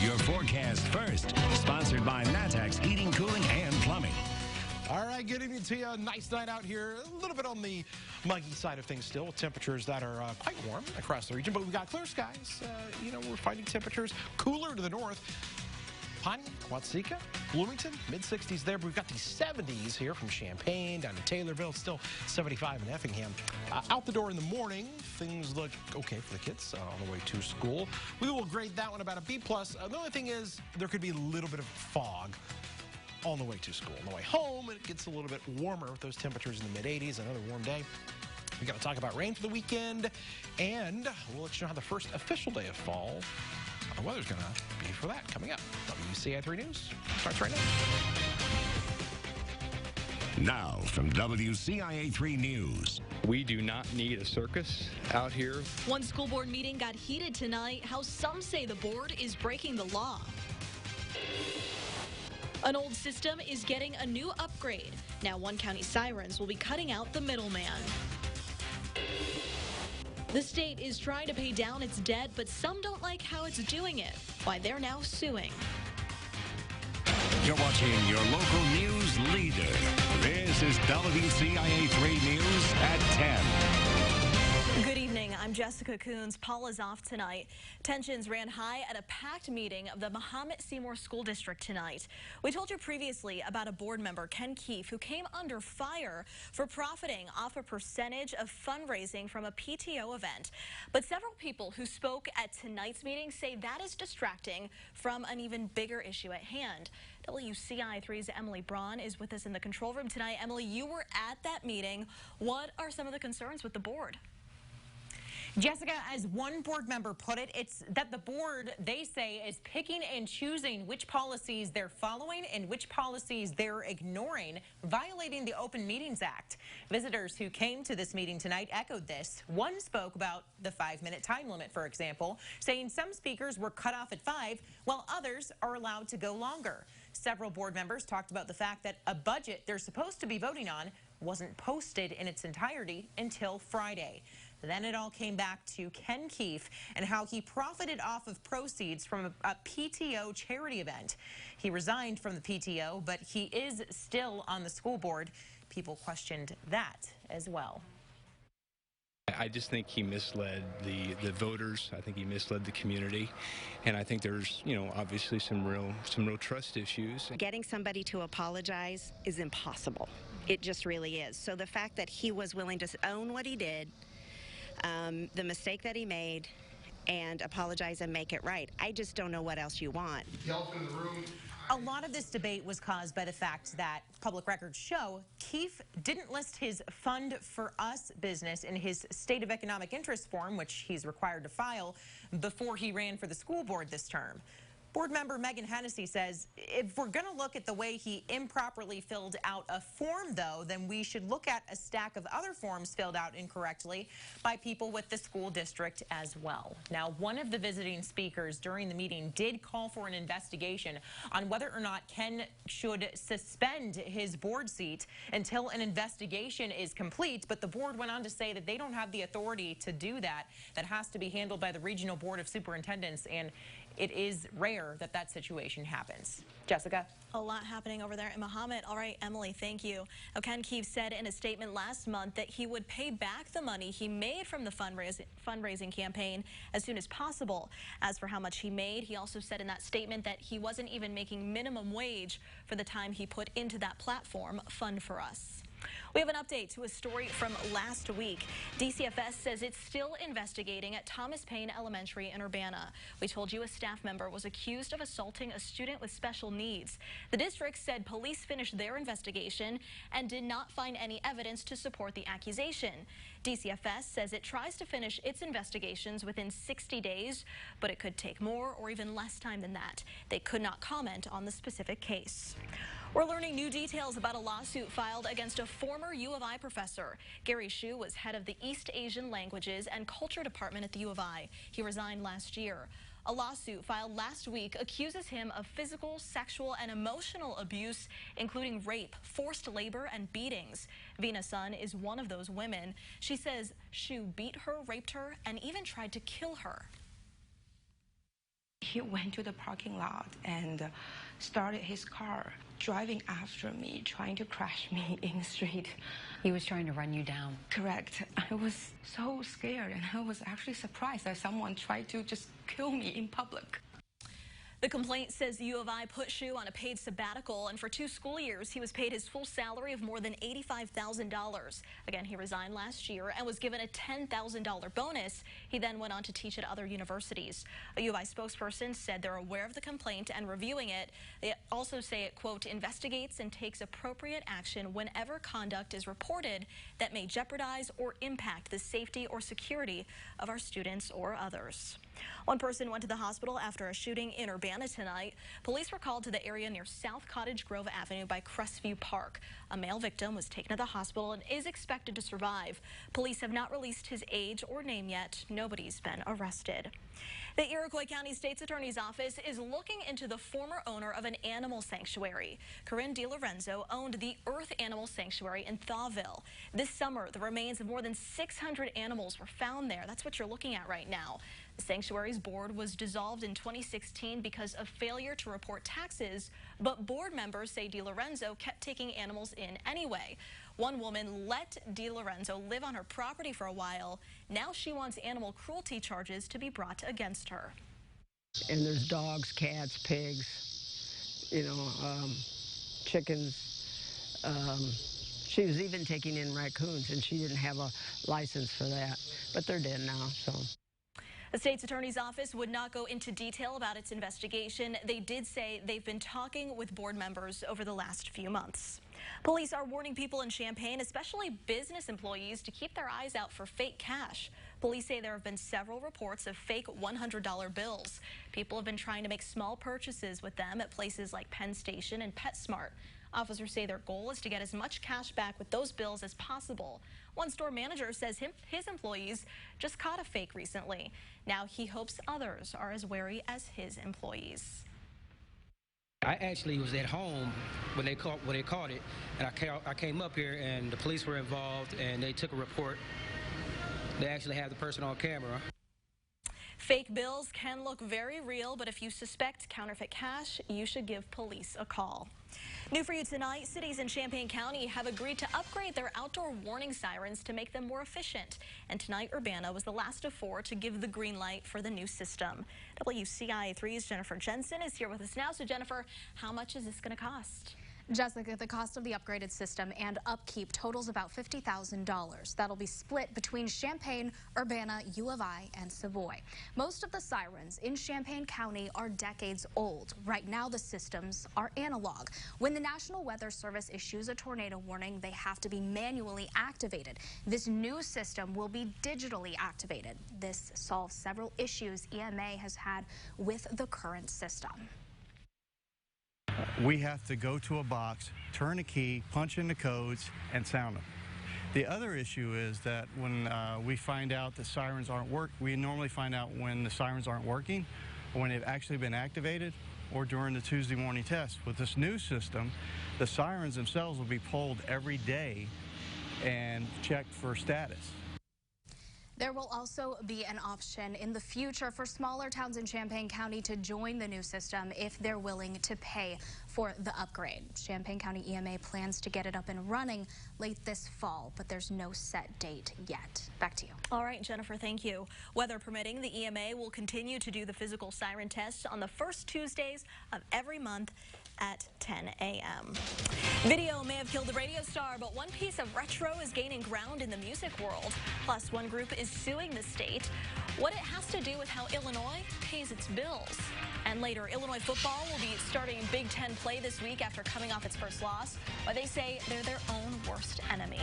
your forecast first. Sponsored by Natex Heating, Cooling, and Plumbing. All right, good evening to you. Nice night out here. A little bit on the muggy side of things still, with temperatures that are quite warm across the region. But we've got clear skies. We're finding temperatures cooler to the north. Pawnee, Watsika, Bloomington, mid-60s there. But we've got the 70s here from Champaign down to Taylorville. Still 75 in Effingham. Out the door in the morning, things look okay for the kids on the way to school. We will grade that one about a B+. The only thing is there could be a little bit of fog on the way to school. On the way home, it gets a little bit warmer with those temperatures in the mid-80s. Another warm day. We got to talk about rain for the weekend, and we'll let you know how the first official day of fall, the weather's going to be for that coming up. WCIA 3 News starts right now. Now from WCIA 3 News. We do not need a circus out here. One school board meeting got heated tonight. How some say the board is breaking the law. An old system is getting a new upgrade. Now one county Sirens will be cutting out the middleman. The state is trying to pay down its debt, but some don't like how it's doing it. Why they're now suing. You're watching your local news leader. This is WCIA 3 News at 10. Good evening. I'm Jessica Coons. Paul is off tonight. Tensions ran high at a packed meeting of the Mahomet Seymour School District tonight. We told you previously about a board member, Ken Keefe, who came under fire for profiting off a percentage of fundraising from a PTO event. But several people who spoke at tonight's meeting say that is distracting from an even bigger issue at hand. WCIA 3's Emily Braun is with us in the control room tonight. Emily, you were at that meeting. What are some of the concerns with the board? Jessica, as one board member put it, it's that the board, they say, is picking and choosing which policies they're following and which policies they're ignoring, violating the Open Meetings Act. Visitors who came to this meeting tonight echoed this. One spoke about the 5-minute time limit, for example, saying some speakers were cut off at 5, while others are allowed to go longer. Several board members talked about the fact that a budget they're supposed to be voting on wasn't posted in its entirety until Friday. Then it all came back to Ken Keefe and how he profited off of proceeds from a PTO charity event. He resigned from the PTO, but he is still on the school board. People questioned that as well. I just think he misled the voters. I think he misled the community, and I think there's, obviously some real trust issues. Getting somebody to apologize is impossible. It just really is. So the fact that he was willing to own what he did, the mistake that he made, and apologize and make it right. I just don't know what else you want. A lot of this debate was caused by the fact that public records show Keefe didn't list his Fund for Us business in his State of Economic Interest form, which he's required to file, before he ran for the school board this term. Board member Megan Hennessy says if we're going to look at the way he improperly filled out a form, though, then we should look at a stack of other forms filled out incorrectly by people with the school district as well. Now, one of the visiting speakers during the meeting did call for an investigation on whether or not Ken should suspend his board seat until an investigation is complete. But the board went on to say that they don't have the authority to do that. That has to be handled by the Regional Board of Superintendents, and it is rare that that situation happens. Jessica? A lot happening over there in Mahomet. All right, Emily, thank you. Now, Ken Keefe said in a statement last month that he would pay back the money he made from the fundraising campaign as soon as possible. As for how much he made, he also said in that statement that he wasn't even making minimum wage for the time he put into that platform, Fund for Us. We have an update to a story from last week. DCFS says it's still investigating at Thomas Paine Elementary in Urbana. We told you a staff member was accused of assaulting a student with special needs. The district said police finished their investigation and did not find any evidence to support the accusation. DCFS says it tries to finish its investigations within 60 days, but it could take more or even less time than that. They could not comment on the specific case. We're learning new details about a lawsuit filed against a former U of I professor. Gary Hsu was head of the East Asian Languages and Culture Department at the U of I. He resigned last year. A lawsuit filed last week accuses him of physical, sexual, and emotional abuse, including rape, forced labor, and beatings. Vina Sun is one of those women. She says Hsu beat her, raped her, and even tried to kill her. He went to the parking lot and started his car, driving after me, trying to crash me in the street. He was trying to run you down. Correct. I was so scared, and I was actually surprised that someone tried to just kill me in public. The complaint says U of I put Shu on a paid sabbatical, and for 2 school years, he was paid his full salary of more than $85,000. Again, he resigned last year and was given a $10,000 bonus. He then went on to teach at other universities. A U of I spokesperson said they're aware of the complaint and reviewing it. They also say it, quote, investigates and takes appropriate action whenever conduct is reported that may jeopardize or impact the safety or security of our students or others. One person went to the hospital after a shooting in Urbana tonight. Police were called to the area near South Cottage Grove Avenue by Crestview Park. A male victim was taken to the hospital and is expected to survive. Police have not released his age or name yet. Nobody's been arrested. The Iroquois County State's Attorney's Office is looking into the former owner of an animal sanctuary. Corinne DiLorenzo owned the Earth Animal Sanctuary in Thawville. This summer, the remains of more than 600 animals were found there. That's what you're looking at right now. The sanctuary's board was dissolved in 2016 because of failure to report taxes, but board members say DiLorenzo kept taking animals in anyway. One woman let DiLorenzo live on her property for a while. Now she wants animal cruelty charges to be brought against her. And there's dogs, cats, pigs, chickens. She was even taking in raccoons, and she didn't have a license for that. But they're dead now, so. The state's attorney's office would not go into detail about its investigation. They did say they've been talking with board members over the last few months. Police are warning people in Champaign, especially business employees, to keep their eyes out for fake cash. Police say there have been several reports of fake $100 bills. People have been trying to make small purchases with them at places like Penn Station and PetSmart. Officers say their goal is to get as much cash back with those bills as possible. One store manager says his employees just caught a fake recently. Now he hopes others are as wary as his employees. I actually was at home when they caught it, and I came up here and the police were involved and they took a report. They actually have the person on camera. Fake bills can look very real, but if you suspect counterfeit cash, you should give police a call. New for you tonight, cities in Champaign County have agreed to upgrade their outdoor warning sirens to make them more efficient. And tonight, Urbana was the last of 4 to give the green light for the new system. WCIA 3's Jennifer Jensen is here with us now. So Jennifer, how much is this going to cost? Jessica, the cost of the upgraded system and upkeep totals about $50,000. That'll be split between Champaign, Urbana, U of I, and Savoy. Most of the sirens in Champaign County are decades old. Right now, the systems are analog. When the National Weather Service issues a tornado warning, they have to be manually activated. This new system will be digitally activated. This solves several issues EMA has had with the current system. We have to go to a box, turn a key, punch in the codes, and sound them. The other issue is that when we find out the sirens aren't we normally find out when the sirens aren't working, or when they've actually been activated, or during the Tuesday morning test. With this new system, the sirens themselves will be pulled every day and checked for status. There will also be an option in the future for smaller towns in Champaign County to join the new system if they're willing to pay for the upgrade. Champaign County EMA plans to get it up and running late this fall, but there's no set date yet. Back to you. All right, Jennifer, thank you. Weather permitting, the EMA will continue to do the physical siren tests on the first Tuesdays of every month at 10 a.m. Video may have killed the radio star, but one piece of retro is gaining ground in the music world. Plus, one group is suing the state. What it has to do with how Illinois pays its bills. And later, Illinois football will be starting Big Ten play this week after coming off its first loss, but they say they're their own worst enemy.